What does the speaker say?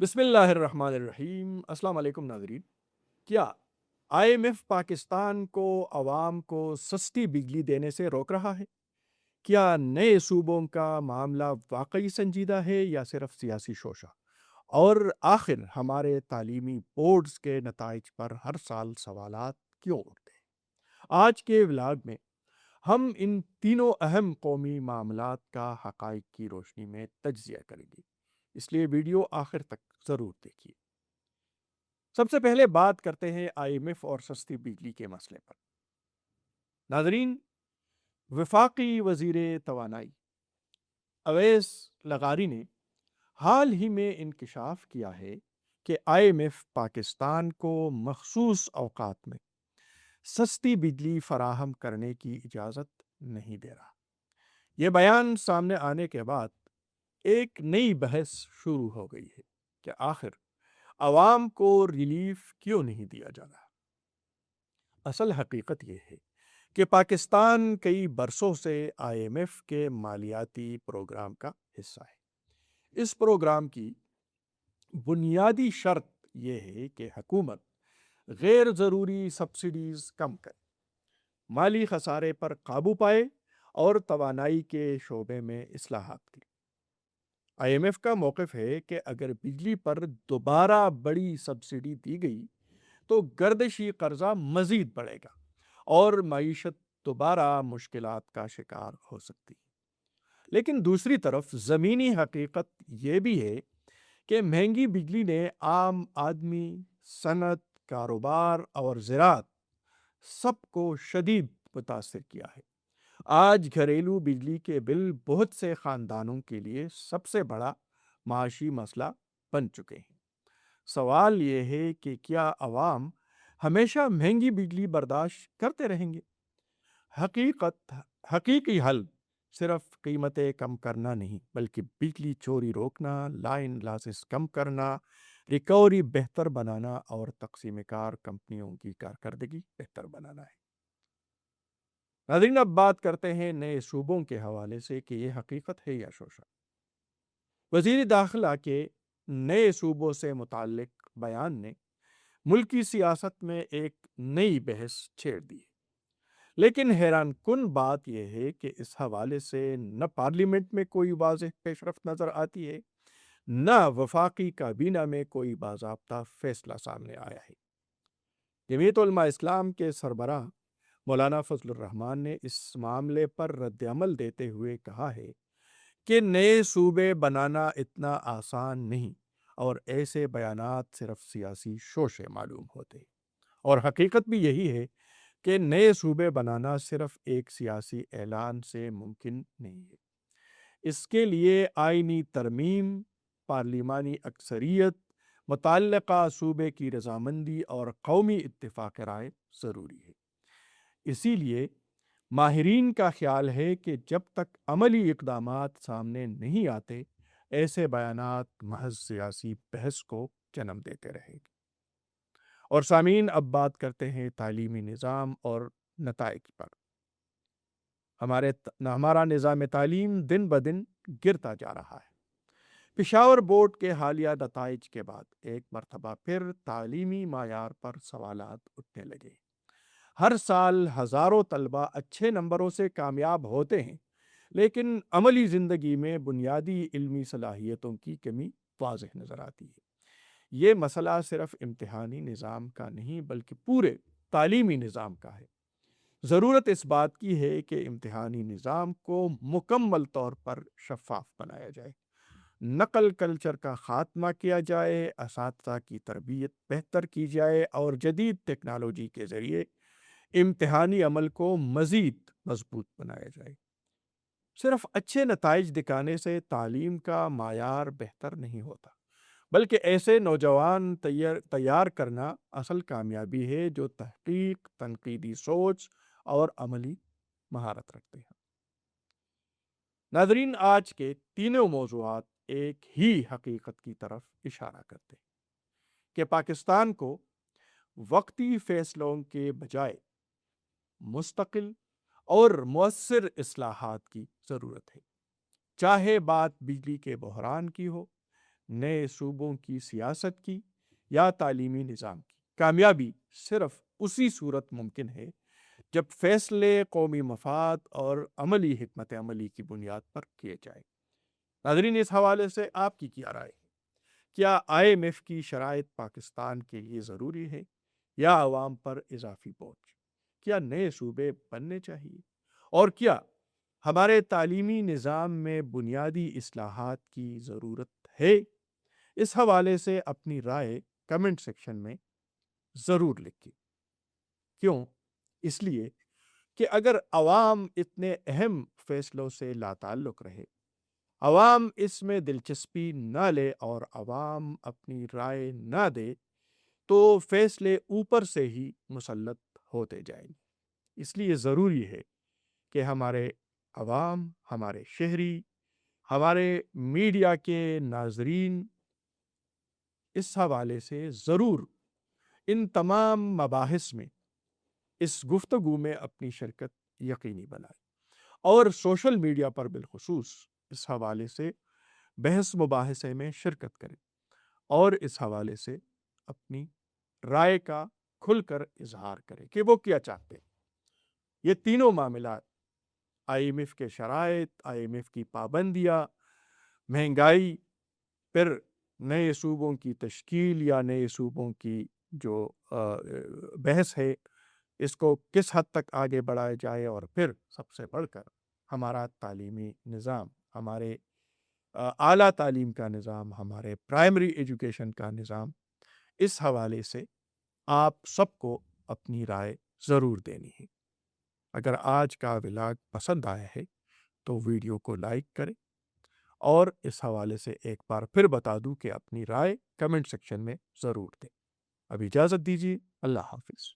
بسم اللہ الرحمن الرحیم۔ السلام علیکم ناظرین۔ کیا IMF پاکستان کو عوام کو سستی بجلی دینے سے روک رہا ہے؟ کیا نئے صوبوں کا معاملہ واقعی سنجیدہ ہے یا صرف سیاسی شوشہ؟ اور آخر ہمارے تعلیمی بورڈز کے نتائج پر ہر سال سوالات کیوں اٹھتے ہیں؟ آج کے ولاگ میں ہم ان تینوں اہم قومی معاملات کا حقائق کی روشنی میں تجزیہ کریں گے، اس لیے ویڈیو آخر تک ضرور دیکھیے۔ سب سے پہلے بات کرتے ہیں IMF اور سستی بجلی کے مسئلے پر۔ ناظرین، وفاقی وزیر توانائی اویس لغاری نے حال ہی میں انکشاف کیا ہے کہ IMF پاکستان کو مخصوص اوقات میں سستی بجلی فراہم کرنے کی اجازت نہیں دے رہا۔ یہ بیان سامنے آنے کے بعد ایک نئی بحث شروع ہو گئی ہے کہ آخر عوام کو ریلیف کیوں نہیں دیا جا رہا۔ اصل حقیقت یہ ہے کہ پاکستان کئی برسوں سے IMF کے مالیاتی پروگرام کا حصہ ہے۔ اس پروگرام کی بنیادی شرط یہ ہے کہ حکومت غیر ضروری سبسڈیز کم کرے، مالی خسارے پر قابو پائے اور توانائی کے شعبے میں اصلاحات کرے۔ IMF کا موقف ہے کہ اگر بجلی پر دوبارہ بڑی سبسڈی دی گئی تو گردشی قرضہ مزید بڑھے گا اور معیشت دوبارہ مشکلات کا شکار ہو سکتی ہے۔ لیکن دوسری طرف زمینی حقیقت یہ بھی ہے کہ مہنگی بجلی نے عام آدمی، صنعت، کاروبار اور زراعت سب کو شدید متاثر کیا ہے۔ آج گھریلو بجلی کے بل بہت سے خاندانوں کے لیے سب سے بڑا معاشی مسئلہ بن چکے ہیں۔ سوال یہ ہے کہ کیا عوام ہمیشہ مہنگی بجلی برداشت کرتے رہیں گے؟ حقیقی حل صرف قیمتیں کم کرنا نہیں، بلکہ بجلی چوری روکنا، لائن لاسز کم کرنا، ریکوری بہتر بنانا اور تقسیم کار کمپنیوں کی کارکردگی بہتر بنانا ہے۔ ناظرین، اب بات کرتے ہیں نئے صوبوں کے حوالے سے کہ یہ حقیقت ہے یا شوشہ۔ وزیر داخلہ کے نئے صوبوں سے متعلق بیان نے ملکی سیاست میں ایک نئی بحث چھیڑ دی ہے۔ لیکن حیران کن بات یہ ہے کہ اس حوالے سے نہ پارلیمنٹ میں کوئی واضح پیش رفت نظر آتی ہے، نہ وفاقی کابینہ میں کوئی باضابطہ فیصلہ سامنے آیا ہے۔ جمعیت علماء اسلام کے سربراہ مولانا فضل الرحمان نے اس معاملے پر رد عمل دیتے ہوئے کہا ہے کہ نئے صوبے بنانا اتنا آسان نہیں اور ایسے بیانات صرف سیاسی شوشے معلوم ہوتے ہیں۔ اور حقیقت بھی یہی ہے کہ نئے صوبے بنانا صرف ایک سیاسی اعلان سے ممکن نہیں ہے۔ اس کے لیے آئینی ترمیم، پارلیمانی اکثریت، متعلقہ صوبے کی رضامندی اور قومی اتفاق رائے ضروری ہے۔ اسی لیے ماہرین کا خیال ہے کہ جب تک عملی اقدامات سامنے نہیں آتے، ایسے بیانات محض سیاسی بحث کو جنم دیتے رہیں گے۔ اور سامعین، اب بات کرتے ہیں تعلیمی نظام اور نتائج پر۔ ہمارا نظام تعلیم دن بدن گرتا جا رہا ہے۔ پشاور بورڈ کے حالیہ نتائج کے بعد ایک مرتبہ پھر تعلیمی معیار پر سوالات اٹھنے لگے۔ ہر سال ہزاروں طلبہ اچھے نمبروں سے کامیاب ہوتے ہیں، لیکن عملی زندگی میں بنیادی علمی صلاحیتوں کی کمی واضح نظر آتی ہے۔ یہ مسئلہ صرف امتحانی نظام کا نہیں بلکہ پورے تعلیمی نظام کا ہے۔ ضرورت اس بات کی ہے کہ امتحانی نظام کو مکمل طور پر شفاف بنایا جائے، نقل کلچر کا خاتمہ کیا جائے، اساتذہ کی تربیت بہتر کی جائے اور جدید ٹیکنالوجی کے ذریعے امتحانی عمل کو مزید مضبوط بنایا جائے۔ صرف اچھے نتائج دکھانے سے تعلیم کا معیار بہتر نہیں ہوتا، بلکہ ایسے نوجوان تیار کرنا اصل کامیابی ہے جو تحقیق، تنقیدی سوچ اور عملی مہارت رکھتے ہیں۔ ناظرین، آج کے تینوں موضوعات ایک ہی حقیقت کی طرف اشارہ کرتے ہیں کہ پاکستان کو وقتی فیصلوں کے بجائے مستقل اور مؤثر اصلاحات کی ضرورت ہے۔ چاہے بات بجلی کے بحران کی ہو، نئے صوبوں کی سیاست کی یا تعلیمی نظام کی؟ کامیابی صرف اسی صورت ممکن ہے جب فیصلے قومی مفاد اور عملی حکمت عملی کی بنیاد پر کیے جائیں۔ ناظرین، اس حوالے سے آپ کی کیا رائے ہے؟ کیا IMF کی شرائط پاکستان کے لیے ضروری ہے یا عوام پر اضافی بوجھ؟ کیا نئے صوبے بننے چاہیے؟ اور کیا ہمارے تعلیمی نظام میں بنیادی اصلاحات کی ضرورت ہے؟ اس حوالے سے اپنی رائے کمنٹ سیکشن میں ضرور لکھیں۔ کیوں؟ اس لیے کہ اگر عوام اتنے اہم فیصلوں سے لاتعلق رہے، عوام اس میں دلچسپی نہ لے اور عوام اپنی رائے نہ دے، تو فیصلے اوپر سے ہی مسلط ہوتے جائیں گے۔ اس لیے ضروری ہے کہ ہمارے عوام، ہمارے شہری، ہمارے میڈیا کے ناظرین اس حوالے سے ضرور ان تمام مباحث میں، اس گفتگو میں اپنی شرکت یقینی بنائیں، اور سوشل میڈیا پر بالخصوص اس حوالے سے بحث مباحثے میں شرکت کریں اور اس حوالے سے اپنی رائے کا کھل کر اظہار کریں کہ وہ کیا چاہتے ہیں۔ یہ تینوں معاملات، IMF کے شرائط، IMF کی پابندیاں، مہنگائی، پھر نئے صوبوں کی تشکیل یا نئے صوبوں کی جو بحث ہے، اس کو کس حد تک آگے بڑھایا جائے، اور پھر سب سے بڑھ کر ہمارا تعلیمی نظام، ہمارے اعلیٰ تعلیم کا نظام، ہمارے پرائمری ایجوکیشن کا نظام، اس حوالے سے آپ سب کو اپنی رائے ضرور دینی ہے۔ اگر آج کا ولاگ پسند آیا ہے تو ویڈیو کو لائک کریں، اور اس حوالے سے ایک بار پھر بتا دوں کہ اپنی رائے کمنٹ سیکشن میں ضرور دیں۔ اب اجازت دیجیے، اللہ حافظ۔